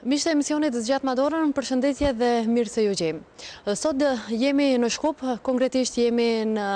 Miqtë e emisionit Zgjat Madorën, përshëndetje dhe mirë se ju gjejmë. Sot jemi në Shkup, konkretisht jemi në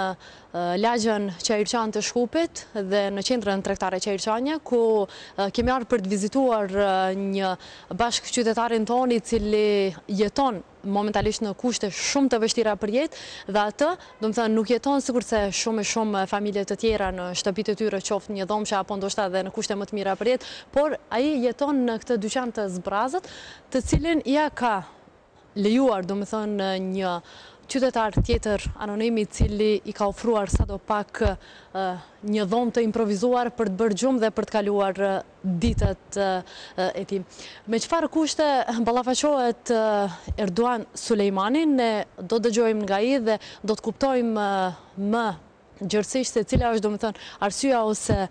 lagjën Qajrçan të Shkupit dhe në qendrën tregtare Qajrçanja, ku kemi ardhur për të vizituar një bashkë qytetarin ton i cili jeton momentalisht në kushte shumë të vështira për jetë dhe atë, do të thënë, nuk jeton sikurse shumë familje të tjera në shtëpitë e tyre, qoftë një dhomshe apo ndoshta edhe në kushte më të mira për jetë, por ai jeton në këtë dyqan të zbrazët, të cilin ja ka lejuar, do të thënë, një qytetar tjetër anonim i cili i ka ofruar sadopak një dhomë të improvizuar për të bërë gjumë dhe për të kaluar ditët e tij. Me çfarë kushte ballafaqohet Erduan Sulejmani, ne do të dëgjojmë nga ai dhe do të kuptojmë më gjërësisht se cila është, domethënë, arsyeja ose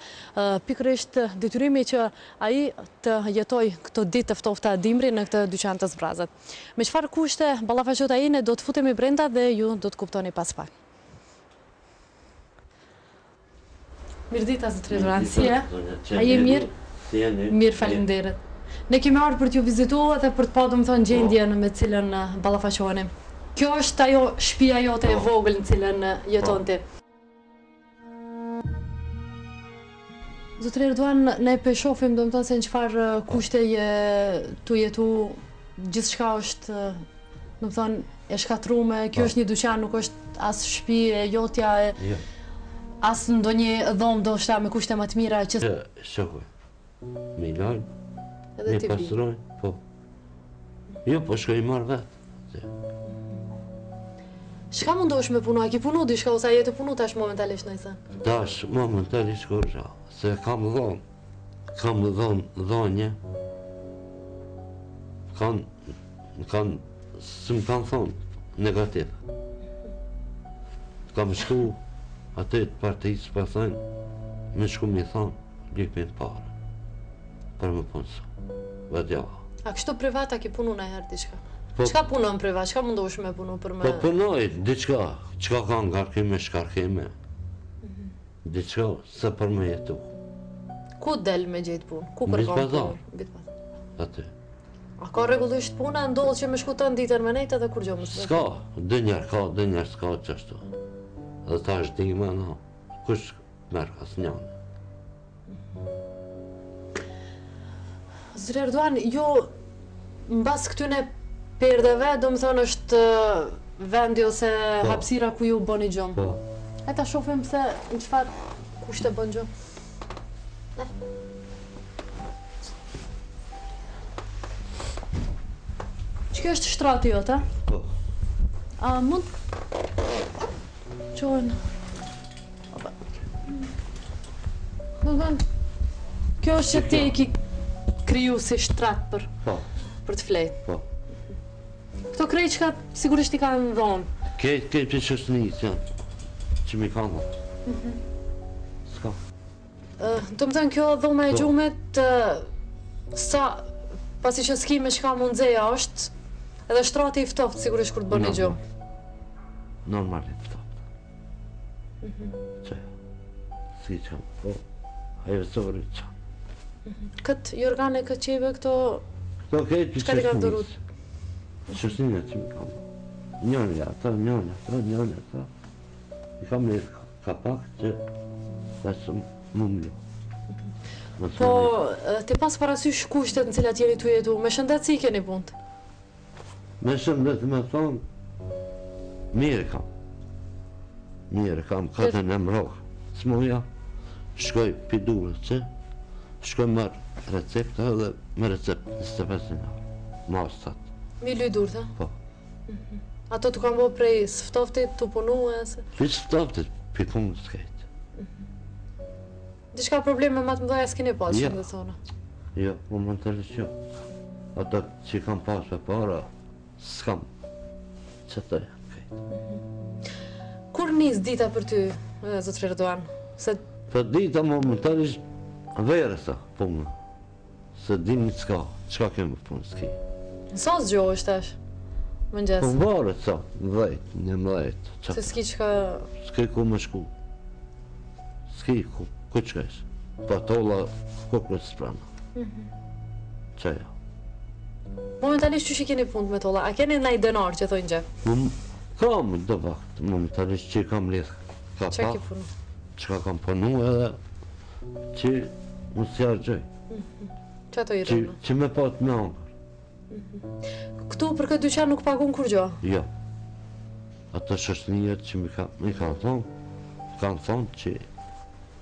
pikërisht detyrimi që ai të jetoj këto ditë të ftofta dimri në këtë dyqan të zbrazët. Me çfarë kushte ballafaqohet ai, ne do të futemi brenda dhe ju do të kuptoni pas pak. Mirëdita, zotëri Erduan, si je? A je mirë? Si jeni? Mirë, faleminderit. Ne kemi ardhur për t'ju vizituar dhe për të pa, domethënë, gjendjen me cilën ballafaqoheni. Kjo është ajo shtëpia jote e vogël në cilën jeton ti. Zotëri Erduan, ne pe shohim domethënë se në çfarë kushte tu jetu, gjithçka është, domethënë, e shkatruar. Kjo është një dyqan, nuk është as shtëpi e jotja, as ndonjë dhomë ndoshta me kushte më të mira që shohoj. Me lajm. Edhe ti pastroj, po. Jo, po shkoj marr vetë. Çka mundosh me punu? A ki punu diçka ose a je të punu tash momentalisht në thënë? Tash momentalisht kurrë. Se kam dhonë dhonje, së më kanë thonë negativ. Kam shku atë të partisë, pa thënë, me shku mi thonë, gjipin pare, për më punësu, vëdjava. A kështu privat a ki punu në herë diçka? Çka punon privat, çka mundosh me punu për me... Po punoj, diçka, çka ka ngarkime, shkarkime, diçka, se për me jetu. Ku del me gjetë punë? Ku kërkon punë? Bitpazar. Aty. A ka rregullisht puna, ndodh që me shkuton ditën me nejtë edhe kur gjo më së? S'ka, dënjer ka, dënjer s'ka qështu. Dhe ta është dime, no, kush merë asë njënë. Zotëri Erduan, jo, mbas këtyne perdeve, do më thonë është vendi ose hapësira ku ju bëni gjumë. Po. E ta shofim se në çfarë kushte bën gjumë. Kjo është shtrati jote? Po. A mund qohen... Kjo është që ti i ki kriju si shtrat për të flejt. Po. Këto krejt që ka sigurisht i ka në dhonë? Këtë për qështënit janë, që mi ka dhonë. S'ka. Do më thënë, kjo dhome e gjumit, sa pasi që s'ki me qka mundzeja është, edhe shtrati i ftoft sigurisht kur të bërë një gjumë. Normal i ftoft. Që, si që, po, ajo zori që. Këtë jorgane, këtë qebe, këto... Këto këtë për Çka ti kanë dhurut? Qështënit që mi ka dhonë. Njënja ata, njënja ata. I kam një kapak që dhe që më mlo. Po, ti pas parasysh kushtet në cilat jeni tu jetu, me shëndet si i keni punt? Me shëndet me thonë, mirë kam. Mirë kam, katën e mrokë. S'moja, shkoj pidurët që, shkoj marë recepta dhe me recept 25 euro. Mastat. Mi lydur, ta? Po. Ato të kam bo prej sftoftit, të punu e se? Prej sftoftit, për punë të skejtë. Dishka probleme ma të mdoja s'keni pas që në dhe thona? Jo, momentalisht jo. Ata që kam pas për para, s'kam që të kejtë. Kur nis dita për ty, zotëri Erduan? Për dita momentalisht vere sa punë. Se dini s'ka, qka kemë punë s'ki. Sa s'gjo është tash? Mëngjes? Po varet sa, 10, 11. Se s'ki qka... S'ki ku me shku. S'ki ku qkesh. Pa tolla kukrës s'prana. Qeja. Momentalisht që keni punë me tolla? A keni ndaj denar që thojnë gjë? Kam do vakt, momentalisht që kam lidh. Çka ke punu? Çka kam punu edhe që më sjargjoj. Që ato i rënë? Që me pat me angër. Këtu për këtë dyqan nuk pagun kur gjo? Jo. Ato shoqënijet që mi kanë thonë që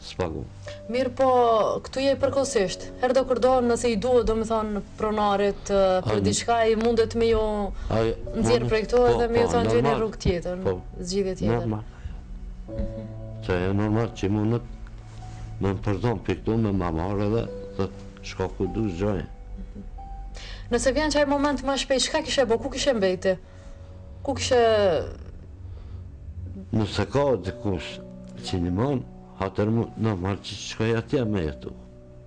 s'pagun. Mirë po, këtu je përkohësisht. Herë do kërdo nëse i duhet, do me thonë, pronarit për diçka i mundet me ju nëzirë prej këto edhe me ju thonë gjeni rrugë tjetër, zgjidhje tjetër. Normal. Që e normal që mundet me më përdojnë për këtu me ma marrë edhe dhe shka ku du zgjojnë. Nëse vjen qaj moment ma shpejt, shka kishe bo, ku kishe mbejti? Ku kishe... Nëse ka dikush që një mon, atër mu normal që shkoj atje me jetu.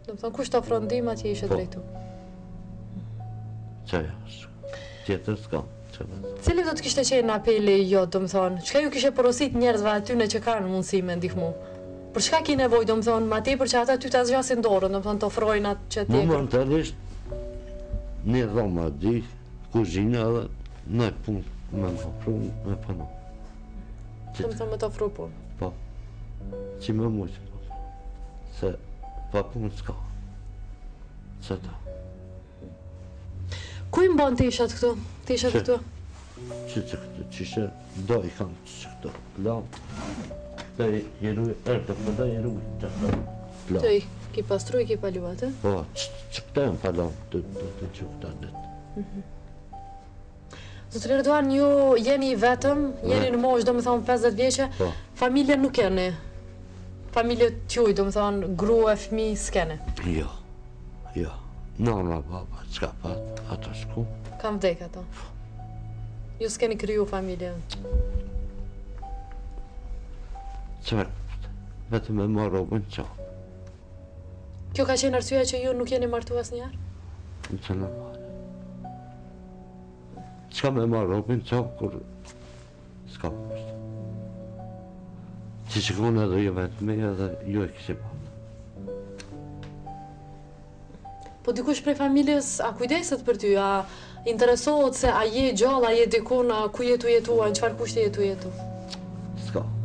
Do më thonë, kush të ofron ndihmë atje ishe drejtu? Qaja, tjetër s'kam. Cili do të kishte qenë apeli jo, do më thonë? Qka ju kishe porosit njerëzve atyne që kanë mundësi me ndihmu? Për shka ki nevoj, do më thonë, ma tepër që ata ty të zgjasin dorën, do më thonë, të ofrojnë atë që tjekër? Momentalisht, një dhoma di, kuzhina edhe në punë me më ofru me punu. Do më thonë, me të ofru punë? Po, që me mujtë, se pa punë s'ka, që ta. Ku i mbon të ishat këtu? Të ishat këtu? Që këtu, që ishe do i kam që këtu, lamë. Të jeru, të përda jeru, që këtu. Të i ki pastru, i ki paluat, e? Po, që këtu e më palamë, të që këta ditë. Zotër Erdogan, ju jeni vetëm, jeni në moshë, do më thonë 50 vjeqe, familje nuk jeni. Familje t'juj, do më thonë, grua, fëmi, s'kene. Jo, jo. Nona, baba, qka pat, ato shku. Kam vdek ato. Ju s'keni kryu familje. Qërë, vetëm e marrë robën qa. Kjo ka qenë arsyeja që ju nuk jeni martu asnjëherë? Në që normal. Qka me marrë robën qa, kur s'ka përshtë. Që shikone edhe ju vetë me edhe ju e kështë patë. Po dikush prej familjes, a kujdeset për ty, a interesohet se a je gjallë, a je dikun, a ku jetu jetua, në qëfar kushte jetu jetu? S'ka kush.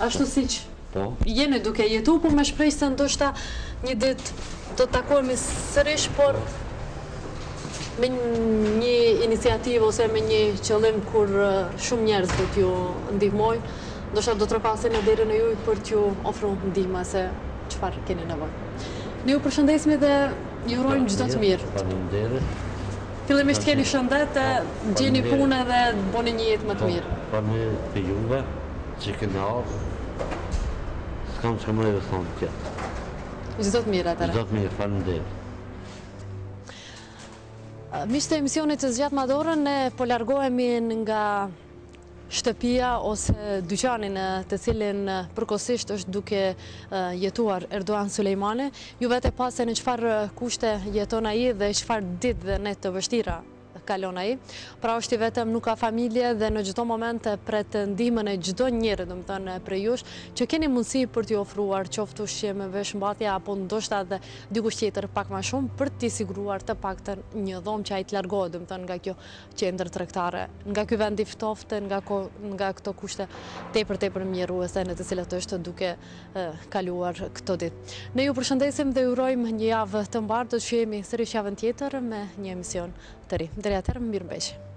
Ashtu siç jeni duke jetu, po me shpresë se ndoshta një ditë do të takohemi sërish, por me një iniciativë ose me një qëllim kur shumë njerëz do t'ju ndihmojnë, ndoshta do të trokasin në derën e juaj për t'ju ofruar ndihmë se çfarë keni nevojë. Ne ju përshëndesim dhe ju urojmë çdo të mirë. Faleminderit. Fillimisht keni shëndet, gjeni punë dhe bëni një jetë më të mirë. Faleminderit për juve që keni ardhur. S'kam që më e thonë tjetë. Çdo të mirë atëra. Çdo të mirë, faleminderit. Miqtë të emisionit të Zgjat Madorën, ne po largohemi nga shtëpia ose dyqani në të cilin përkohësisht është duke jetuar Erdogan Sulejmani. Ju vetë pa se në çfarë kushte jeton ai dhe çfarë ditë dhe net të vështira kalon ai. Pra është i vetëm, nuk ka familje dhe në çdo moment pret ndihmën e çdo njeri, domethënë prej jush, që keni mundësi për t'i ofruar qoftë ushqim, veshmbathje apo ndoshta edhe dikush tjetër pak më shumë për t'i siguruar të paktën një dhomë që ai të largohet, domethënë nga kjo qendër tregtare, nga ky vend i ftoftë, nga këto kushte tepër mjeruese në të cilat është duke kaluar këto ditë. Ne ju përshëndesim dhe ju urojmë një javë të mbarë, do të shihemi sërish javën tjetër me një emision të ri. Deri atëherë, mirëmbëjtje.